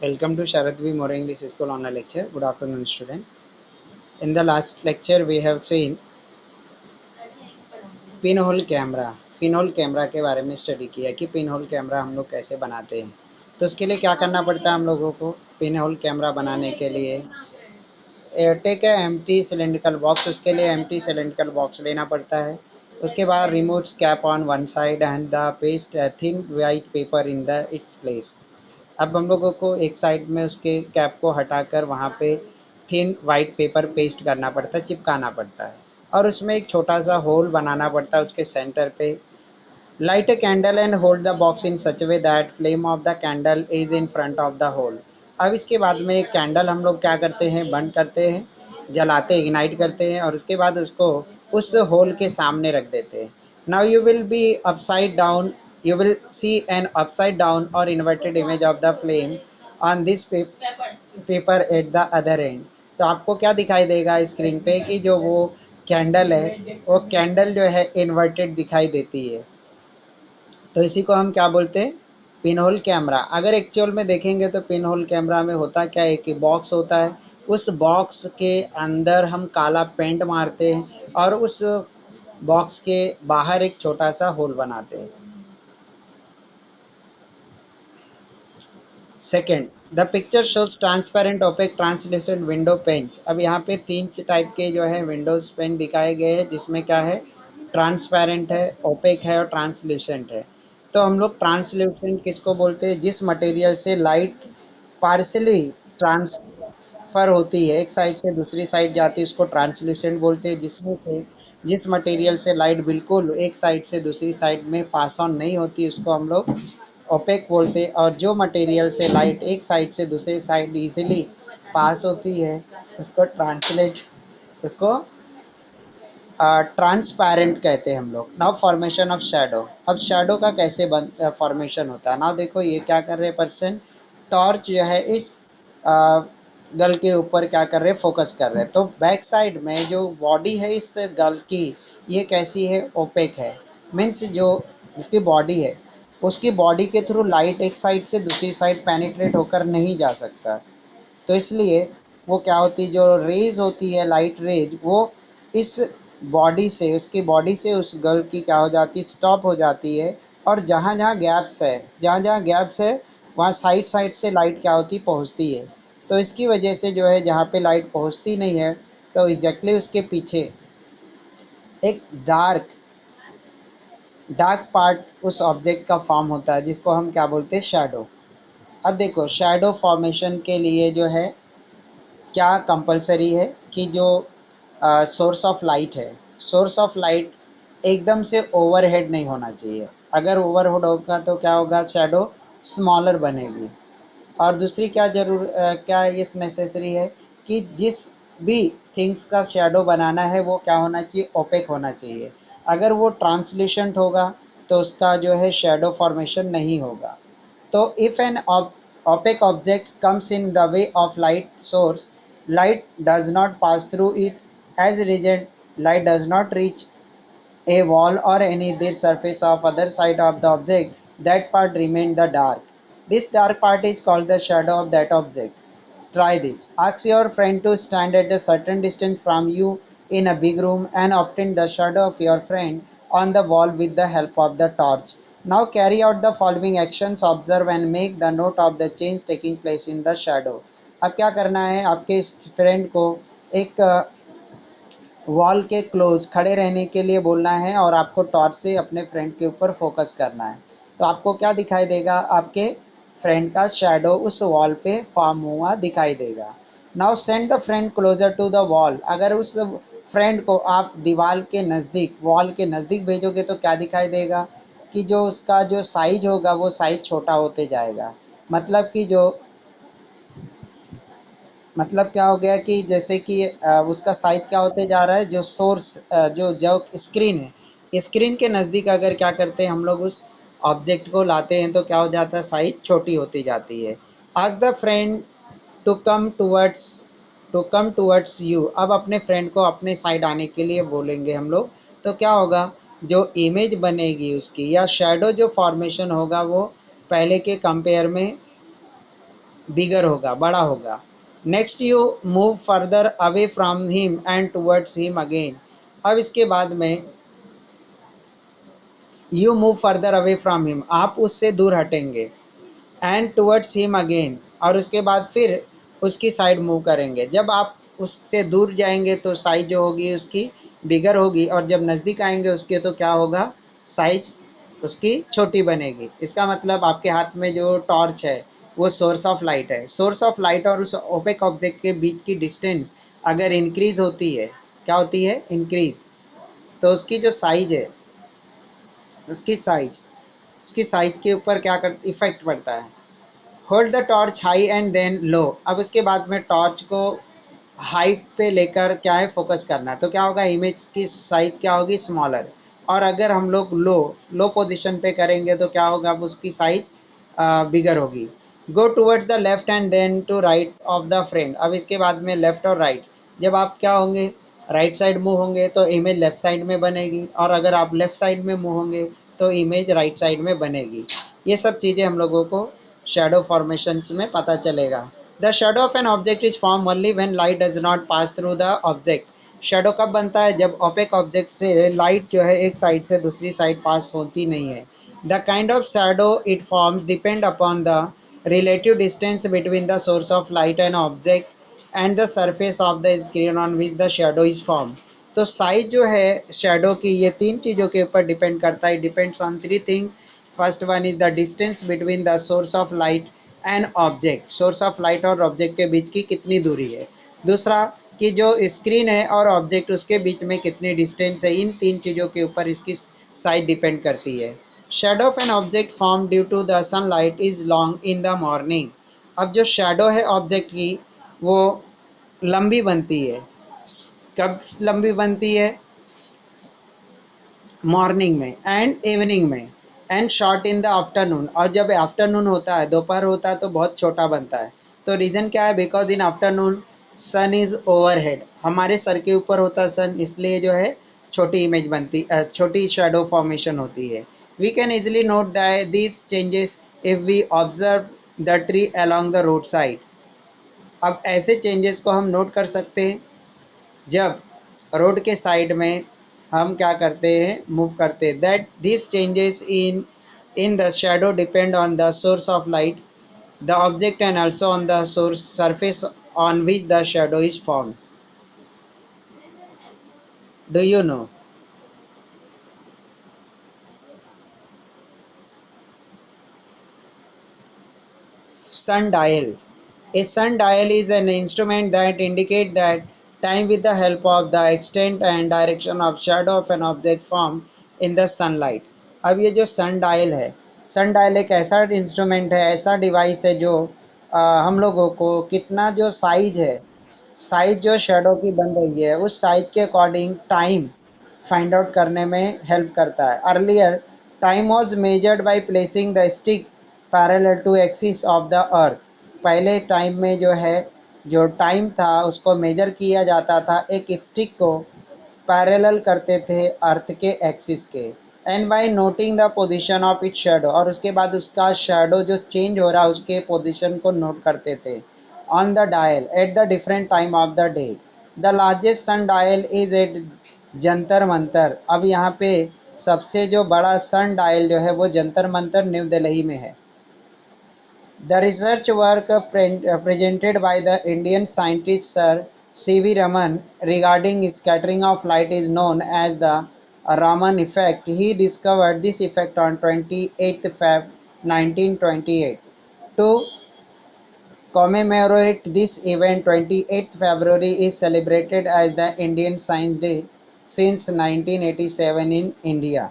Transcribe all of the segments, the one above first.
Welcome to Sharath V. More English School online lecture. Good afternoon, student. In the last lecture, we have seen pin hole camera. Pin hole camera के बारे में study किया कि pin hole camera हम लोग कैसे बनाते हैं। तो उसके लिए क्या करना पड़ता है हम लोगों को? पिन होल कैमरा बनाने के लिए take a empty cylindrical box. उसके लिए एम्प्टी सिलेंड्रिकल बॉक्स लेना पड़ता है। उसके बाद remove cap on one side and the paste thin white paper in the its place. अब हम लोगों को एक साइड में उसके कैप को हटाकर वहाँ पे थिन वाइट पेपर पेस्ट करना पड़ता है, चिपकाना पड़ता है, और उसमें एक छोटा सा होल बनाना पड़ता है उसके सेंटर पे। Light a candle and hold the box in such way that flame of the candle is in front of the hole. अब इसके बाद में एक कैंडल हम लोग क्या करते हैं, बंद करते हैं, जलाते हैं, इग्नाइट करते हैं, और उसके बाद उसको उस होल के सामने रख देते हैं। Now you will be upside down, you will see an upside down or inverted image of the flame on this paper at the other end। तो आपको क्या दिखाई देगा स्क्रीन पे कि जो वो कैंडल है, वो कैंडल जो है इन्वर्टेड दिखाई देती है। तो इसी को हम क्या बोलते हैं? Pin hole camera. अगर एक्चुअल में देखेंगे तो पिन होल कैमरा में होता क्या है कि बॉक्स होता है, उस बॉक्स के अंदर हम काला पेंट मारते हैं और उस बॉक्स के बाहर एक छोटा सा होल बनाते हैं। Second, the picture shows transparent opaque translation window panes. अब यहाँ पे तीन टाइप के जो है विंडोज पेन दिखाए गए हैं, जिसमें क्या है, ट्रांसपेरेंट है, ओपेक है और ट्रांसल्यूसेंट है। तो हम लोग ट्रांसल्यूसेंट किसको बोलते हैं? जिस मटेरियल से लाइट पार्सली ट्रांसफ़र होती है, एक साइड से दूसरी साइड जाती है, उसको ट्रांसल्यूसेंट बोलते हैं। जिसमें से जिस मटेरियल से लाइट बिल्कुल एक साइड से दूसरी साइड में पास ऑन नहीं होती, उसको हम लोग ओपेक बोलते हैं। और जो मटेरियल से लाइट एक साइड से दूसरी साइड इजीली पास होती है, उसको उसको ट्रांसपेरेंट कहते हैं हम लोग। Now formation of shadow. अब शैडो का कैसे फॉर्मेशन होता है? नाउ देखो ये क्या कर रहे हैं पर्सन, टॉर्च जो है इस गर्ल के ऊपर क्या कर रहे हैं, फोकस कर रहे हैं। तो बैक साइड में जो बॉडी है इस गर्ल की, ये कैसी है, ओपेक है। मीन्स जो इसकी बॉडी है, उसकी बॉडी के थ्रू लाइट एक साइड से दूसरी साइड पेनिट्रेट होकर नहीं जा सकता। तो इसलिए वो क्या होती है, जो रेज होती है, लाइट रेज, वो इस बॉडी से, उसकी बॉडी से उस गर्ल की क्या हो जाती है, स्टॉप हो जाती है। और जहाँ जहाँ गैप्स है, जहाँ जहाँ गैप्स है, वहाँ साइड साइड से लाइट क्या होती, पहुँचती है। तो इसकी वजह से जो है, जहाँ पे लाइट पहुँचती नहीं है, तो एग्जैक्टली उसके पीछे एक डार्क डार्क पार्ट उस ऑब्जेक्ट का फॉर्म होता है, जिसको हम क्या बोलते हैं, शैडो। अब देखो शैडो फॉर्मेशन के लिए जो है क्या कंपलसरी है कि जो सोर्स ऑफ लाइट है, सोर्स ऑफ लाइट एकदम से ओवरहेड नहीं होना चाहिए। अगर ओवरहेड होगा तो क्या होगा, शैडो स्मॉलर बनेगी। और दूसरी क्या इस नेसेसरी है कि जिस भी थिंग्स का शैडो बनाना है वो क्या होना चाहिए, ओपेक होना चाहिए। अगर वो ट्रांसल्यूसेंट होगा तो उसका जो है शैडो फॉर्मेशन नहीं होगा। तो if an opaque object comes in the way of light source, light does not pass through it. As a result, light does not reach a wall or any other surface of other side of the object. That part remains the dark. This dark part is called the shadow of that object. Try this. Ask your friend to stand at a certain distance from you in a big room and obtain the shadow of your friend on the wall with the help of the torch. Now carry out the following actions. Observe and make the note of the change taking place in the shadow. अब क्या करना है, आपके इस friend को एक wall के close खड़े रहने के लिए बोलना है और आपको टॉर्च से अपने फ्रेंड के ऊपर फोकस करना है। तो आपको क्या दिखाई देगा, आपके फ्रेंड का शैडो उस वॉल पे फॉर्म हुआ दिखाई देगा। Now send the friend closer to the wall. अगर उस फ्रेंड को आप दीवार के नज़दीक, वॉल के नज़दीक भेजोगे तो क्या दिखाई देगा कि जो उसका जो साइज होगा वो साइज छोटा होते जाएगा। मतलब कि जो मतलब क्या हो गया कि जैसे कि उसका साइज़ क्या होते जा रहा है, जो सोर्स जो जो स्क्रीन है, स्क्रीन के नज़दीक अगर क्या करते हैं हम लोग, उस ऑब्जेक्ट को लाते हैं तो क्या हो जाता है, साइज़ छोटी होती जाती है। Ask the friend to come towards you. अब अपने फ्रेंड को अपने साइड आने के लिए बोलेंगे हम लोग। तो क्या होगा, जो इमेज बनेगी उसकी या शैडो जो फॉर्मेशन होगा वो पहले के कंपेयर में बिगर होगा, बड़ा होगा। Next you move further away from him and towards him again. अब इसके बाद में you move further away from him, आप उससे दूर हटेंगे, एंड टुवर्ड्स हिम अगेन, और उसके बाद फिर उसकी साइड मूव करेंगे। जब आप उससे दूर जाएंगे तो साइज जो होगी उसकी बिगर होगी, और जब नज़दीक आएंगे उसके तो क्या होगा, साइज उसकी छोटी बनेगी। इसका मतलब आपके हाथ में जो टॉर्च है वो सोर्स ऑफ लाइट है। सोर्स ऑफ लाइट और उस ओपेक ऑब्जेक्ट के बीच की डिस्टेंस अगर इंक्रीज होती है, क्या होती है, इंक्रीज, तो उसकी जो साइज है, उसकी साइज उसकी साइज के ऊपर क्या कर इफेक्ट पड़ता है। Hold the torch high and then low. अब उसके बाद में टॉर्च को हाइट पे लेकर क्या है, फोकस करना है, तो क्या होगा, इमेज की साइज क्या होगी, स्मॉलर। और अगर हम लोग लो लो पोजीशन पे करेंगे तो क्या होगा, अब उसकी साइज बिगर होगी। Go towards the left and then to right of the frame. अब इसके बाद में लेफ्ट और राइट, जब आप क्या होंगे, राइट साइड मूव होंगे तो इमेज लेफ्ट साइड में बनेगी, और अगर आप लेफ्ट साइड में मूव होंगे तो इमेज राइट साइड में बनेगी। ये सब चीज़ें हम लोगों को शैडो फॉर्मेशंस में पता चलेगा। The shadow of an object is form only when light does not pass through the object. Shadow कब बनता है, जब ओपेक ऑब्जेक्ट से लाइट जो है एक साइड से दूसरी साइड पास होती नहीं है। The kind of shadow it forms depend upon the relative distance between the source of light and object and the surface of the screen on which the shadow is form. तो size जो है shadow की, ये तीन चीज़ों के ऊपर depend करता है। Depends on three things. First one is the distance between the source of light and object, source of light और ऑब्जेक्ट के बीच की कितनी दूरी है। दूसरा कि जो स्क्रीन है और ऑब्जेक्ट उसके बीच में कितनी डिस्टेंस है। इन तीन चीज़ों के ऊपर इसकी साइज डिपेंड करती है। Shadow of an object form due to the sunlight is long in the morning. अब जो शेडो है ऑब्जेक्ट की वो लंबी बनती है। कब लंबी बनती है, मॉर्निंग में एंड इवनिंग में, and short in the afternoon. और जब आफ्टरनून होता है, दोपहर होता है, तो बहुत छोटा बनता है। तो रीज़न क्या है, because in afternoon sun is overhead, हमारे सर के ऊपर होता है सन, इसलिए जो है छोटी इमेज बनती, छोटी शेडो फॉर्मेशन होती है। We can easily note that this changes if we observe the tree along the road side. अब ऐसे चेंजेस को हम नोट कर सकते हैं जब रोड के साइड में हम क्या करते हैं, मूव करते हैं। That this changes in the shadow depend on the source of light, the object and also on the source surface on which the shadow is form. Do you know? Sundial. A sundial is an instrument that indicates that time with the help of the extent and direction of shadow of an object formed in the sunlight. अब ये जो sundial है, sundial एक ऐसा instrument है, ऐसा device है जो हम लोगों को कितना जो साइज है, साइज जो शेडो की बन रही है उस साइज के अकॉर्डिंग टाइम फाइंड आउट करने में हेल्प करता है। Earlier time was measured by placing the stick parallel to axis of the earth. पहले टाइम में जो है, जो टाइम था उसको मेजर किया जाता था एक स्टिक को पैरेलल करते थे अर्थ के एक्सिस के। And by noting the position of it shadow, और उसके बाद उसका शेडो जो चेंज हो रहा है उसके पोजीशन को नोट करते थे on the dial at the different time of the day. The largest sun dial is at Jantar Mantar. अब यहाँ पे सबसे जो बड़ा सन डायल जो है वो जंतर मंतर न्यू दिल्ली में है। The research work presented by the Indian scientist Sir C.V. Raman regarding scattering of light is known as the Raman effect. He discovered this effect on 28th Feb 1928. To commemorate this event, 28th February is celebrated as the Indian Science Day since 1987 in India.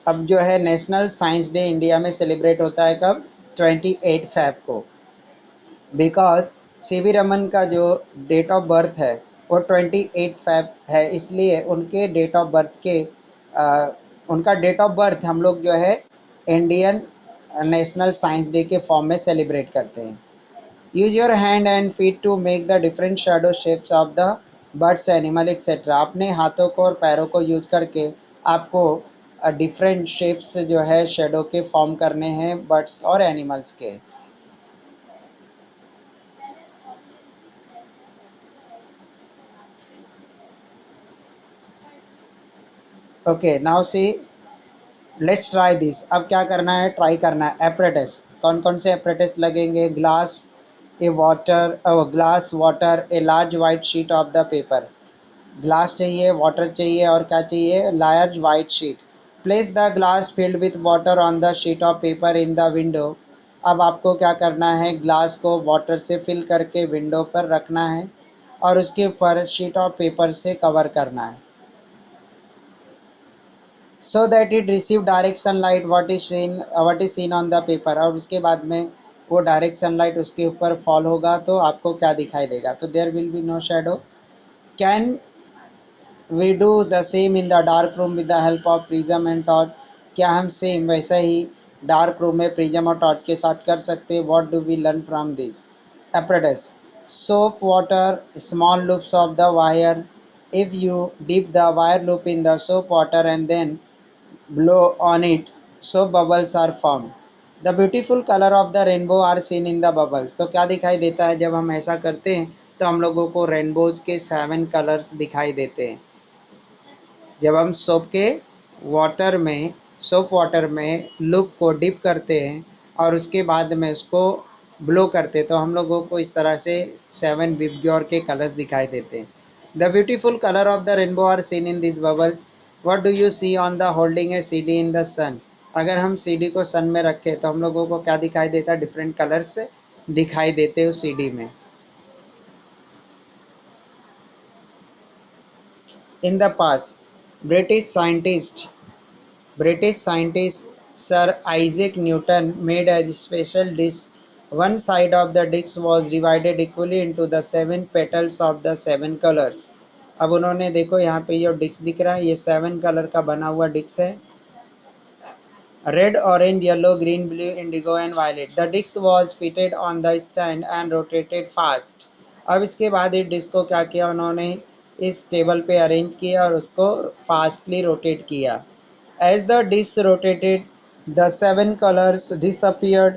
अब जो है national Science day India में celebrate होता है कब, 28 Feb को। Because C we Raman का जो डेट ऑफ बर्थ है वो 28 फेब है, इसलिए उनके डेट ऑफ बर्थ के उनका डेट ऑफ बर्थ हम लोग जो है इंडियन नेशनल साइंस डे के फॉर्म में सेलिब्रेट करते हैं। Use your hand and feet to make the different shadow shapes of the birds animal etcetera. अपने हाथों को और पैरों को यूज करके आपको डिफरेंट शेप्स जो है शेडो के फॉर्म करने हैं बर्ड्स और एनिमल्स के। Okay now see, let's try this. अब क्या करना है, ट्राई करना है एपरेटस। कौन कौन से एपरेटस लगेंगे, glass, A water, glass, water, a large white sheet of the paper. Glass चाहिए, वाटर चाहिए और क्या चाहिए, large white sheet. Place the glass filled with water on the sheet of paper in the window. अब आपको क्या करना है, ग्लास को वाटर से फिल करके विंडो पर रखना है और उसके ऊपर शीट ऑफ पेपर से कवर करना है, so that it receive direct sunlight what is seen on the paper. और उसके बाद में वो डायरेक्ट सनलाइट उसके ऊपर फॉल होगा तो आपको क्या दिखाई देगा, तो there will be no shadow. Can we do the same in the dark room with the help of prism and torch. क्या हम सेम वैसा ही डार्क रूम में प्रिज्म और टॉर्च के साथ कर सकते हैं। What do we learn from this apparatus? Soap water, small loops of the wire. If you dip the wire loop in the soap water and then blow on it, so bubbles are formed. The beautiful color of the rainbow are seen in the bubbles. तो क्या दिखाई देता है जब हम ऐसा करते हैं, तो हम लोगों को रेनबोज के 7 कलर्स दिखाई देते हैं। जब हम सोप वाटर में लूप को डिप करते हैं और उसके बाद में उसको ब्लो करते हैं, तो हम लोगों को इस तरह से 7 विबग्योर के कलर्स दिखाई देते हैं। The beautiful colour of the rainbow are seen in this bubbles. What do you see on the holding a CD in the sun. अगर हम सीडी को सन में रखें तो हम लोगों को क्या दिखाई देता है, डिफरेंट कलर्स दिखाई देते हैं उस सीडी में। In the pass British scientist British scientist Sir Isaac Newton made a special disc. One side of the disc was divided equally into the 7 petals of the 7 colors. अब उन्होंने देखो यहाँ पे ये डिस्क दिख रहा है, ये 7 कलर का बना हुआ डिस्क है, red, orange, yellow, green, blue, indigo and violet. The disc was fitted on the stand and rotated fast. अब इसके बाद इस डिस्क को क्या किया उन्होंने, इस टेबल पे अरेंज किया और उसको फास्टली रोटेट किया। As the disc rotated the 7 colours disappeared.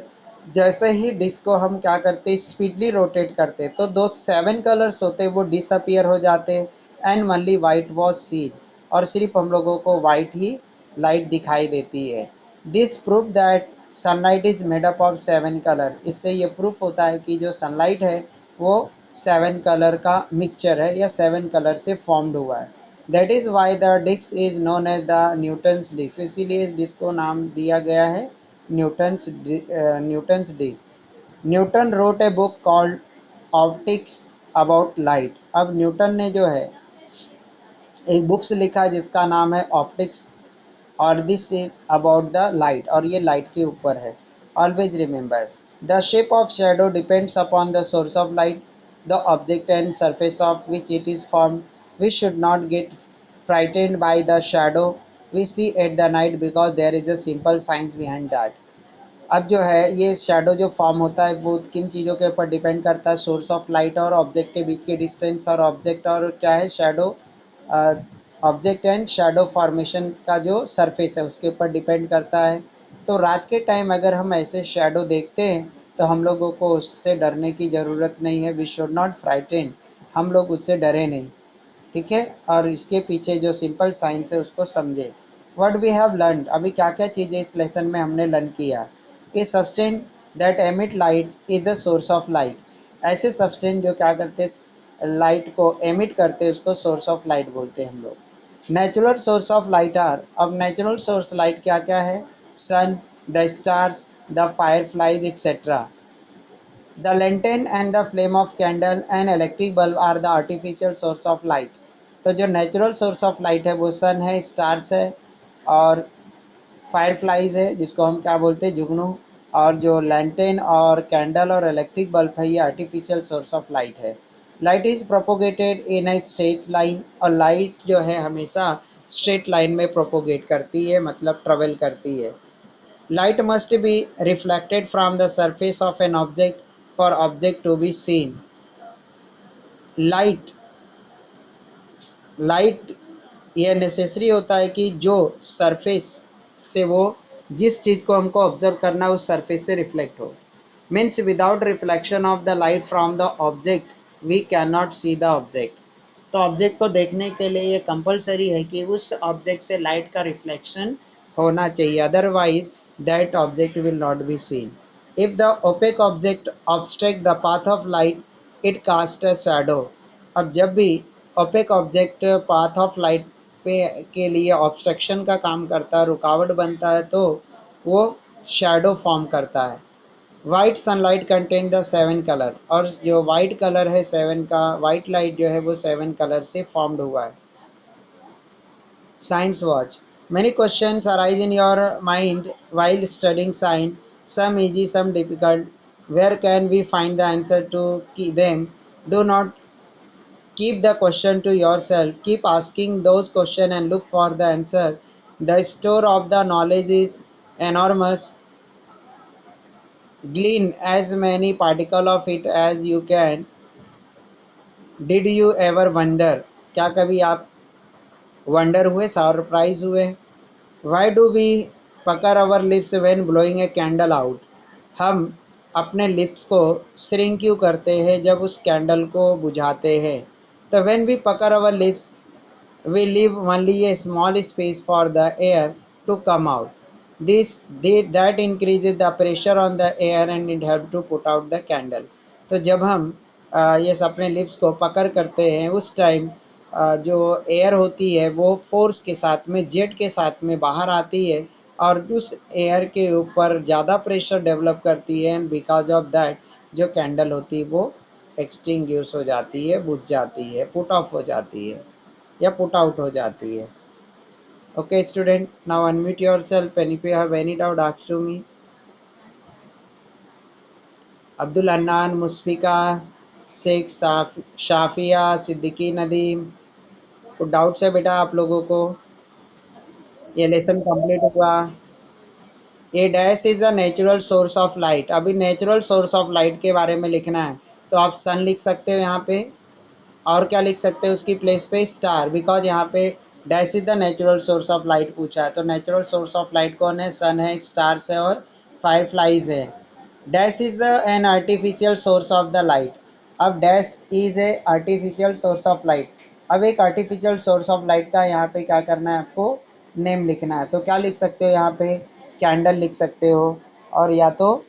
जैसे ही डिस्क को हम क्या करते, स्पीडली रोटेट करते, तो दो 7 कलर्स होते वो डिसअपियर हो जाते and only white was seen. और सिर्फ हम लोगों को वाइट ही लाइट दिखाई देती है। This proof that sunlight is made up of 7 colour. इससे ये प्रूफ होता है कि जो सनलाइट है वो 7 कलर का मिक्सचर है या 7 कलर से फॉर्म्ड हुआ है। That is why the disc is known as the Newton's disc. इसीलिए इस डिस्क को नाम दिया गया है Newton's disc. Newton wrote a book called Optics about light. अब न्यूटन ने जो है एक बुक्स लिखा जिसका नाम है ऑप्टिक्स, और this is about the light, और ये लाइट के ऊपर है। Always remember the shape of shadow depends upon the source of light, the object and surface of which it is formed. We should not get frightened by the shadow we see at the night because there is a simple science behind that. अब जो है ये shadow जो form होता है वो किन चीज़ों के ऊपर डिपेंड करता है, सोर्स ऑफ लाइट और ऑब्जेक्ट के बीच के डिस्टेंस, और ऑब्जेक्ट और क्या है shadow, object and shadow formation का जो सरफेस है उसके ऊपर डिपेंड करता है। तो रात के टाइम अगर हम ऐसे शेडो देखते हैं तो हम लोगों को उससे डरने की ज़रूरत नहीं है। वी शुड नॉट फ्राइटेन, हम लोग उससे डरे नहीं, ठीक है। और इसके पीछे जो सिंपल साइंस है उसको समझे। व्हाट वी हैव लर्न, अभी क्या क्या चीज़ें इस लेसन में हमने लर्न किया। A substance that emit light is the source of light. ऐसे सब्सटेंस जो क्या करते लाइट को एमिट करते उसको सोर्स ऑफ लाइट बोलते हैं हम लोग। Natural source of light are, अब नेचुरल सोर्स लाइट क्या क्या है, sun, the stars, the fire flies etcetera. The lantern and the flame of candle and electric bulb are the artificial source of light. तो जो natural source of light है वो सन है, stars है और फायर फ्लाइज है जिसको हम क्या बोलते हैं, जुगनू। और जो लैंटेन और कैंडल और इलेक्ट्रिक बल्ब है ये आर्टिफिशियल सोर्स ऑफ लाइट है। Light is propagated in a straight line, और लाइट जो है हमेशा स्ट्रेट लाइन में प्रोपोगेट करती है, मतलब ट्रेवल करती है। Light must be reflected from the surface of an object for object to be seen. Light light यह नेसेसरी होता है कि जो सरफेस से वो जिस चीज़ को हमको ऑब्जर्व करना है उस सरफेस से रिफ्लेक्ट हो। Means without reflection of the light from the object we can not see the object. तो तो ऑब्जेक्ट को देखने के लिए ये कंपलसरी है कि उस ऑब्जेक्ट से लाइट का रिफ्लेक्शन होना चाहिए, otherwise that object will not be seen. If the opaque object obstruct the path of light it cast a shadow. अब जब भी opaque object path of light पे के लिए ऑब्स्ट्रक्शन का काम करता है, रुकावट बनता है, तो वो शैडो फॉर्म करता है। White sunlight contain the 7 colour, और जो वाइट कलर है 7 का, वाइट लाइट जो है वो 7 कलर से फॉर्म्ड हुआ है। Science watch. Many questions arise in your mind while studying science, some easy, some difficult. Where can we find the answer to them? Do not keep the question to yourself. Keep asking those questions and look for the answer. The store of the knowledge is enormous. Glean as many particles of it as you can. Did you ever wonder? क्या कभी आप wonder हुए, surprise हुए? Why do we pucker our lips when blowing a candle out? हम अपने lips को shrink क्यों करते हैं जब उस कैंडल को बुझाते हैं? तो when we pucker our lips we leave only a small space for the air to come out. That increases the pressure on the air and it helps to put out the candle. तो जब हम ये अपने lips को पकड़ करते हैं, उस टाइम जो एयर होती है वो फोर्स के साथ में, जेट के साथ में बाहर आती है और उस एयर के ऊपर ज़्यादा प्रेशर डेवलप करती है, एंड बिकॉज ऑफ दैट जो कैंडल होती है वो एक्सटिंग्विश हो जाती है, बुझ जाती है, पुट ऑफ हो जाती है या पुट आउट हो जाती है। Okay student, now unmute yourself and if you have any doubt ask to me. Abdul Hannan, Musfika, Sheikh Shafia, Siddiqui Nadeem, कुछ डाउट्स है बेटा आप लोगों को? ये लेसन कंप्लीट हुआ। A dash is a natural source of light. अभी नेचुरल सोर्स ऑफ लाइट के बारे में लिखना है, तो आप सन लिख सकते हो यहाँ पे, और क्या लिख सकते हो उसकी प्लेस पे? स्टार, बिकॉज यहाँ पे dash is the natural source of light पूछा है, तो नेचुरल सोर्स ऑफ लाइट कौन है? सन है, स्टार्स है और फायरफ्लाइज है। Dash is the an artificial source of the light. अब dash is a artificial source of light. अब एक आर्टिफिशियल सोर्स ऑफ लाइट का यहाँ पे क्या करना है आपको? नेम लिखना है। तो क्या लिख सकते हो यहाँ पे? कैंडल लिख सकते हो, और या तो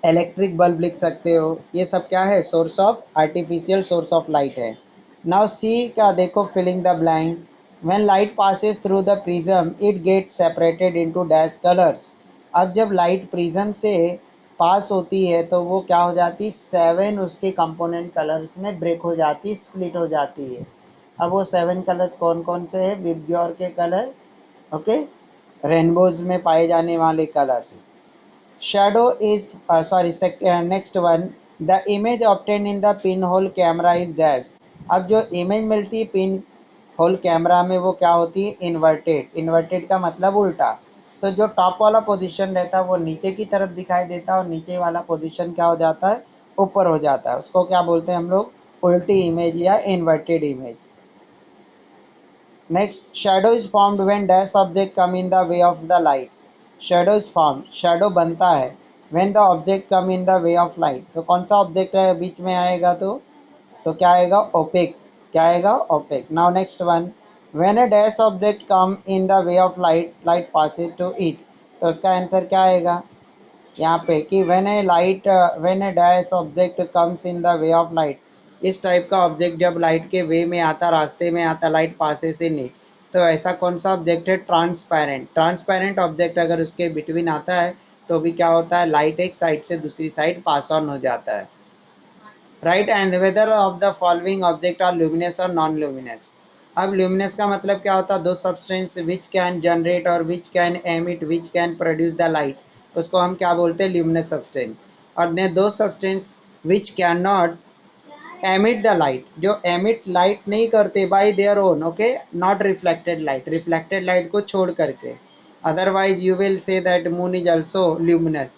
इलेक्ट्रिक बल्ब लिख सकते हो। ये सब क्या है? Source of, artificial source of light है। नाउ सी का देखो, filling the blanks. When light passes through the prism it get separated into dash colours. अब जब लाइट प्रिज्म से पास होती है तो वो क्या हो जाती? 7 उसके कंपोनेंट कलर्स में ब्रेक हो जाती, स्प्लिट हो जाती है। अब वो 7 कलर्स कौन कौन से हैं? विबग्योर के कलर, ओके, रेनबोज में पाए जाने वाले colours. Shadow is next one. The image obtained in the pinhole camera is dash. अब जो इमेज मिलती है पिन होल कैमरा में वो क्या होती है? इन्वर्टेड। इन्वर्टेड का मतलब उल्टा। तो जो टॉप वाला पोजीशन रहता है वो नीचे की तरफ दिखाई देता है और नीचे वाला पोजीशन क्या हो जाता है? ऊपर हो जाता है। उसको क्या बोलते हैं हम लोग? उल्टी इमेज या inverted image. Next, shadow is formed when dash object come in the way of the light. Shadow is form, shadow बनता है when the object come in the way of light. तो कौन सा ऑब्जेक्ट है बीच में आएगा? तो क्या आएगा? ओपेक। क्या आएगा? Opaque. Now next one, when a dash object come in the way of light, light passes to it. तो उसका आंसर क्या आएगा यहाँ पे? कि when a dash object comes in the way of light. इस टाइप का ऑब्जेक्ट जब लाइट के वे में आता, रास्ते में आता, लाइट पासेस इन इट, तो ऐसा कौन सा ऑब्जेक्ट है? ट्रांसपेरेंट। ट्रांसपेरेंट ऑब्जेक्ट अगर उसके बिटवीन आता है तो भी क्या होता है? लाइट एक साइड से दूसरी साइड पास ऑन हो जाता है, right. And whether of the following object are luminous और नॉन ल्यूमिनस। अब ल्यूमिनस का मतलब क्या होता है? दो सब्सटेंस विच कैन जनरेट और which can emit which can produce the light, उसको हम क्या बोलते हैं? Luminous substance. और ने दो substance which can not emit the light, जो एमिट लाइट नहीं करते bye their own, okay, not reflected light, reflected light को छोड़ करके। Otherwise you will say that moon is also luminous.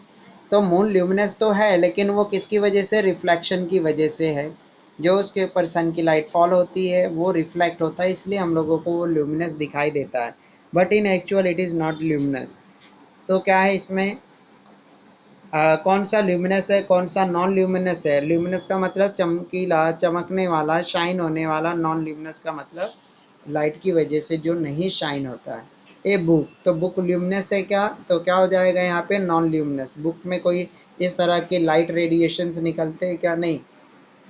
तो मून ल्यूमिनस तो है, लेकिन वो किसकी वजह से? रिफ्लेक्शन की वजह से है। जो उसके ऊपर सन की लाइट फॉल होती है वो रिफ्लेक्ट होता है, इसलिए हम लोगों को वो ल्यूमिनस दिखाई देता है, but in actual it is not luminous. तो क्या है इसमें? कौन सा ल्यूमिनस है, कौन सा नॉन ल्यूमिनस है। ल्यूमिनस का मतलब चमकीला, चमकने वाला, शाइन होने वाला। नॉन ल्यूमिनस का मतलब लाइट की वजह से जो नहीं शाइन होता है। ए बुक, तो बुक ल्यूमिनस है क्या, तो क्या हो जाएगा यहाँ पे नॉन ल्यूमिनस। बुक में कोई इस तरह के लाइट रेडिएशंस निकलते हैं क्या, नहीं।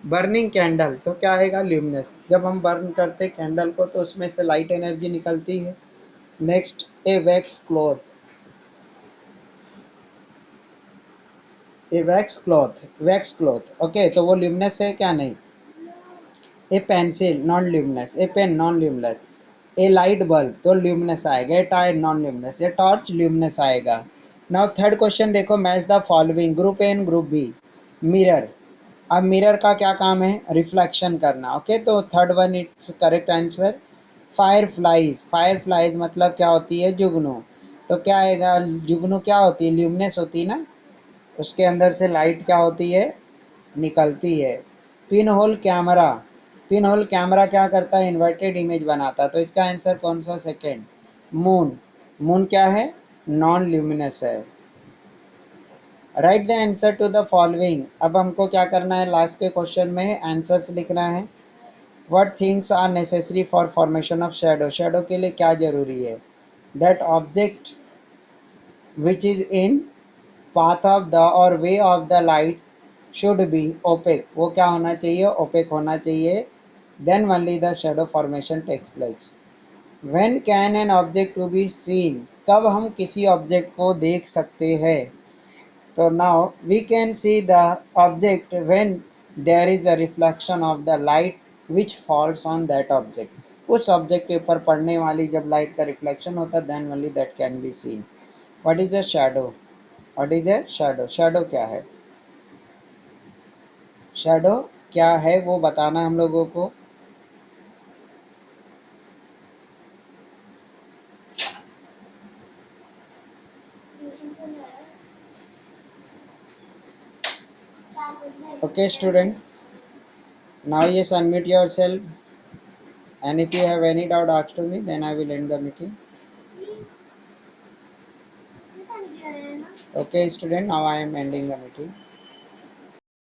बर्निंग कैंडल, तो क्या आएगा ल्यूमिनस। जब हम बर्न करते कैंडल को तो उसमें से लाइट एनर्जी निकलती है। Next, a wax cloth, a wax cloth, wax cloth, okay, तो वो ल्यूमिनस है क्या, नहीं। A pencil non luminous, a pen non luminous. A light bulb तो ल्यूमिनस आएगा। A tyre non luminous, a torch luminous आएगा। नाउ थर्ड क्वेश्चन देखो, match the following, group A and group B. Mirror, अब mirror का क्या काम है, reflection करना, ओके, तो third one it's correct answer. Fire flies, fire flies मतलब क्या होती है, जुगनू। तो क्या आएगा, जुगनू क्या होती है, ल्यूमिनस होती है ना, उसके अंदर से लाइट क्या होती है, निकलती है। Pin hole camera, pin hole camera क्या करता है, इन्वर्टेड इमेज बनाता है। तो इसका आंसर कौन सा, सेकेंड। मून, मून क्या है, नॉन ल्यूमिनस है। Write the answer to the following, अब हमको क्या करना है, लास्ट के क्वेश्चन में आंसर्स लिखना है। What things are necessary for formation of shadow, shadow के लिए क्या जरूरी है। That object which is in path of the or way of the light should be opaque, वो क्या होना चाहिए, ओपेक होना चाहिए। Then only the shadow formation takes place. When can an object to be seen, कब हम किसी object को देख सकते हैं। तो now we can see the object when there is a reflection of the light which falls on that object, उस object के ऊपर पड़ने वाली जब लाइट का रिफ्लेक्शन होता है, then only that can be seen. What is a shadow, what is a shadow, shadow क्या है, शैडो क्या है वो बताना हम लोगों को। Okay student, now yes unmute yourself, and if you have any doubt ask to me, then I will end the meeting. Okay student, now I am ending the meeting.